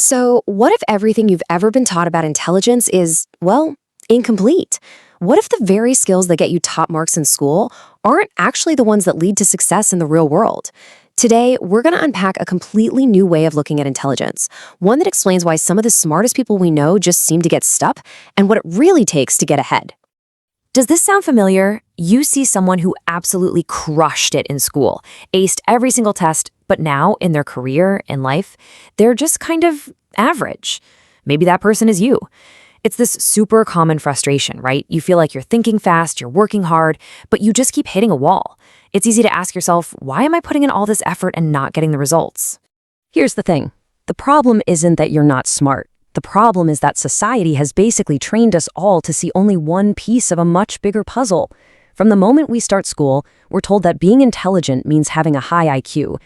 So, what if everything you've ever been taught about intelligence is, well, incomplete? What if the very skills that get you top marks in school aren't actually the ones that lead to success in the real world? Today, we're going to unpack a completely new way of looking at intelligence, one that explains why some of the smartest people we know just seem to get stuck and what it really takes to get ahead. Does this sound familiar? You see someone who absolutely crushed it in school, aced every single test, but now in their career, in life, they're just kind of average. Maybe that person is you. It's this super common frustration, right? You feel like you're thinking fast, you're working hard, but you just keep hitting a wall. It's easy to ask yourself, why am I putting in all this effort and not getting the results? Here's the thing. The problem isn't that you're not smart. The problem is that society has basically trained us all to see only one piece of a much bigger puzzle. From the moment we start school, we're told that being intelligent means having a high IQ,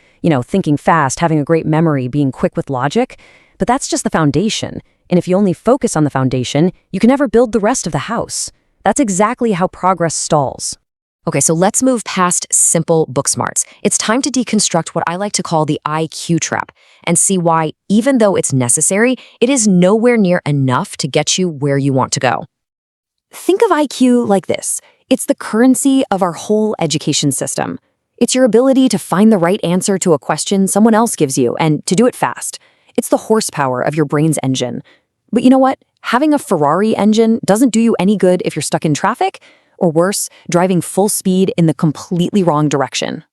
thinking fast, having a great memory, being quick with logic. But that's just the foundation. And if you only focus on the foundation, you can never build the rest of the house. That's exactly how progress stalls. Okay, so let's move past simple book smarts. It's time to deconstruct what I like to call the IQ trap and see why, even though it's necessary, it is nowhere near enough to get you where you want to go. Think of IQ like this. It's the currency of our whole education system. It's your ability to find the right answer to a question someone else gives you and to do it fast. It's the horsepower of your brain's engine. But you know what? Having a Ferrari engine doesn't do you any good if you're stuck in traffic, or worse, driving full speed in the completely wrong direction.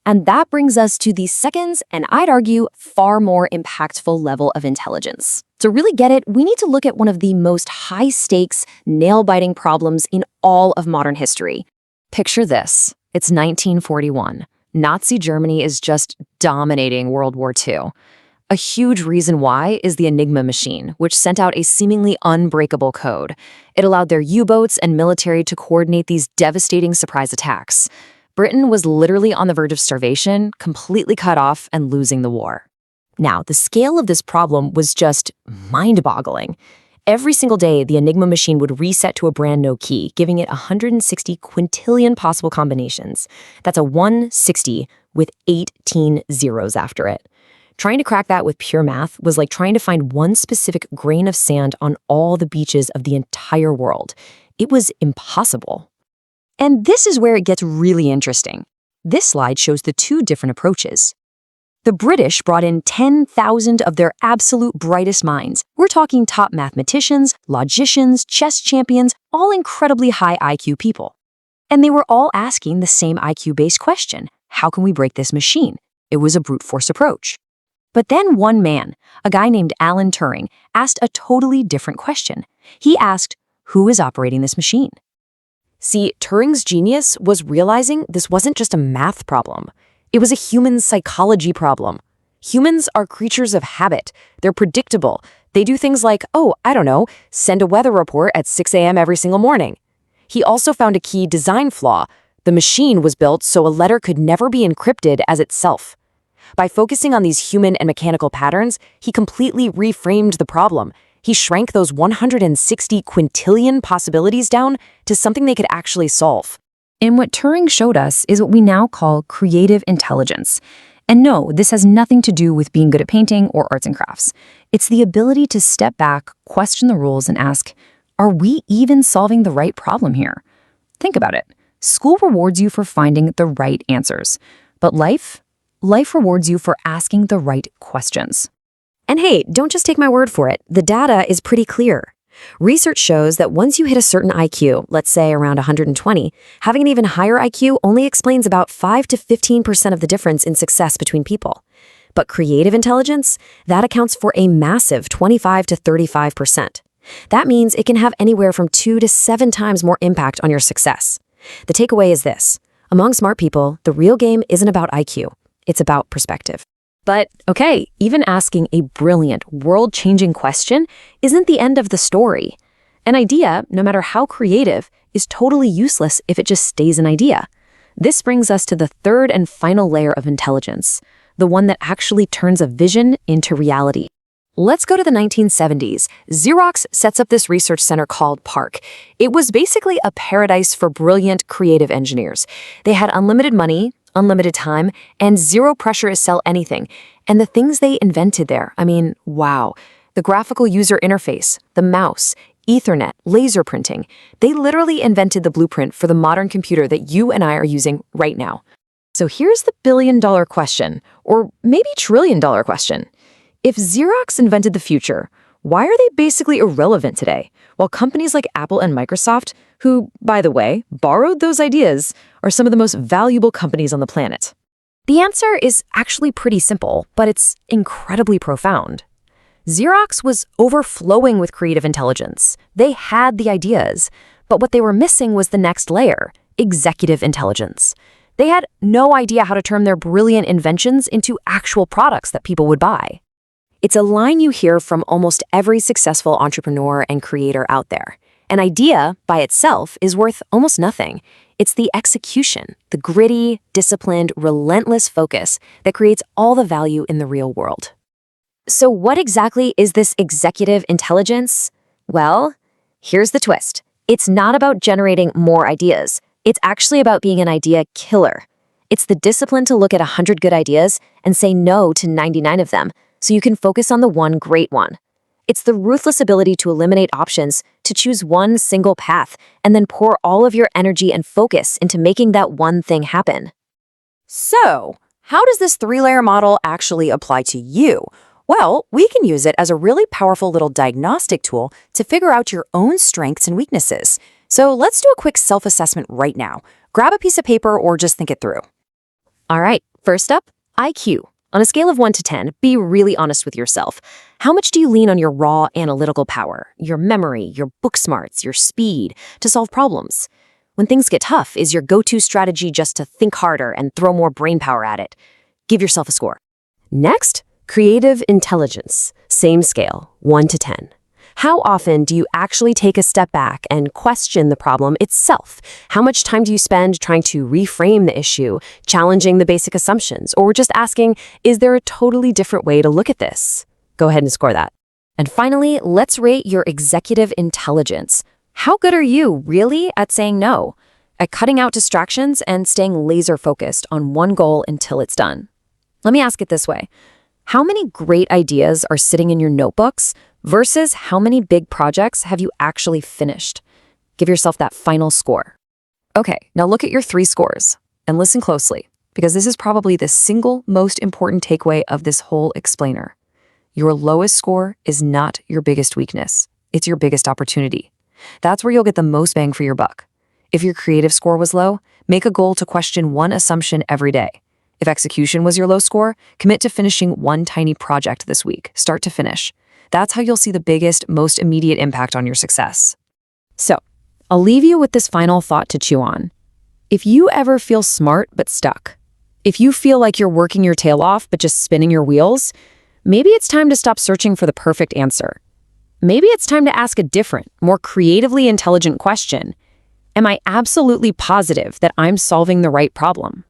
And that brings us to the second, and I'd argue, far more impactful level of intelligence. To really get it, we need to look at one of the most high-stakes, nail-biting problems in all of modern history. Picture this. It's 1941. Nazi Germany is just dominating World War II. A huge reason why is the Enigma machine, which sent out a seemingly unbreakable code. It allowed their U-boats and military to coordinate these devastating surprise attacks. Britain was literally on the verge of starvation, completely cut off, and losing the war. Now, the scale of this problem was just mind-boggling. Every single day, the Enigma machine would reset to a brand new key, giving it 160 quintillion possible combinations. That's a 160 with 18 zeros after it. Trying to crack that with pure math was like trying to find one specific grain of sand on all the beaches of the entire world. It was impossible. And this is where it gets really interesting. This slide shows the two different approaches. The British brought in 10,000 of their absolute brightest minds. We're talking top mathematicians, logicians, chess champions, all incredibly high IQ people. And they were all asking the same IQ-based question. How can we break this machine? It was a brute force approach. But then one man, a guy named Alan Turing, asked a totally different question. He asked, who is operating this machine? See, Turing's genius was realizing this wasn't just a math problem. It was a human psychology problem. Humans are creatures of habit. They're predictable. They do things like, send a weather report at 6 a.m. every single morning. He also found a key design flaw. The machine was built so a letter could never be encrypted as itself. By focusing on these human and mechanical patterns, he completely reframed the problem. He shrank those 160 quintillion possibilities down to something they could actually solve. And what Turing showed us is what we now call creative intelligence. And no, this has nothing to do with being good at painting or arts and crafts. It's the ability to step back, question the rules, and ask, are we even solving the right problem here? Think about it. School rewards you for finding the right answers. But life rewards you for asking the right questions. And hey, don't just take my word for it. The data is pretty clear. Research shows that once you hit a certain IQ, let's say around 120, having an even higher IQ only explains about 5 to 15% of the difference in success between people. But creative intelligence, that accounts for a massive 25 to 35%. That means it can have anywhere from 2 to 7 times more impact on your success. The takeaway is this. Among smart people, the real game isn't about IQ. It's about perspective. But, okay, even asking a brilliant, world-changing question isn't the end of the story. An idea, no matter how creative, is totally useless if it just stays an idea. This brings us to the third and final layer of intelligence, the one that actually turns a vision into reality. Let's go to the 1970s. Xerox sets up this research center called PARC. It was basically a paradise for brilliant, creative engineers. They had unlimited money, unlimited time, and zero pressure to sell anything. And the things they invented there, I mean, wow. The graphical user interface, the mouse, Ethernet, laser printing. They literally invented the blueprint for the modern computer that you and I are using right now. So here's the billion-dollar question, or maybe trillion-dollar question. If Xerox invented the future, why are they basically irrelevant today, while companies like Apple and Microsoft, who, by the way, borrowed those ideas, are some of the most valuable companies on the planet? The answer is actually pretty simple, but it's incredibly profound. Xerox was overflowing with creative intelligence. They had the ideas, but what they were missing was the next layer, executive intelligence. They had no idea how to turn their brilliant inventions into actual products that people would buy. It's a line you hear from almost every successful entrepreneur and creator out there. An idea, by itself, is worth almost nothing. It's the execution, the gritty, disciplined, relentless focus that creates all the value in the real world. So what exactly is this executive intelligence? Well, here's the twist. It's not about generating more ideas. It's actually about being an idea killer. It's the discipline to look at 100 good ideas and say no to 99 of them, so you can focus on the one great one. It's the ruthless ability to eliminate options, to choose one single path, and then pour all of your energy and focus into making that one thing happen. So, how does this three-layer model actually apply to you? Well, we can use it as a really powerful little diagnostic tool to figure out your own strengths and weaknesses. So let's do a quick self-assessment right now. Grab a piece of paper or just think it through. All right, first up, IQ. On a scale of 1 to 10, be really honest with yourself. How much do you lean on your raw analytical power, your memory, your book smarts, your speed to solve problems? When things get tough, is your go-to strategy just to think harder and throw more brainpower at it? Give yourself a score. Next, creative intelligence. Same scale, 1 to 10. How often do you actually take a step back and question the problem itself? How much time do you spend trying to reframe the issue, challenging the basic assumptions, or just asking, is there a totally different way to look at this? Go ahead and score that. And finally, let's rate your executive intelligence. How good are you, really, at saying no? At cutting out distractions and staying laser-focused on one goal until it's done? Let me ask it this way. How many great ideas are sitting in your notebooks versus how many big projects have you actually finished? Give yourself that final score. Okay, now look at your 3 scores and listen closely, because this is probably the single most important takeaway of this whole explainer. Your lowest score is not your biggest weakness. It's your biggest opportunity. That's where you'll get the most bang for your buck. If your creative score was low, make a goal to question one assumption every day. If execution was your low score, commit to finishing one tiny project this week, start to finish. That's how you'll see the biggest, most immediate impact on your success. So, I'll leave you with this final thought to chew on. If you ever feel smart but stuck, if you feel like you're working your tail off but just spinning your wheels, maybe it's time to stop searching for the perfect answer. Maybe it's time to ask a different, more creatively intelligent question. Am I absolutely positive that I'm solving the right problem?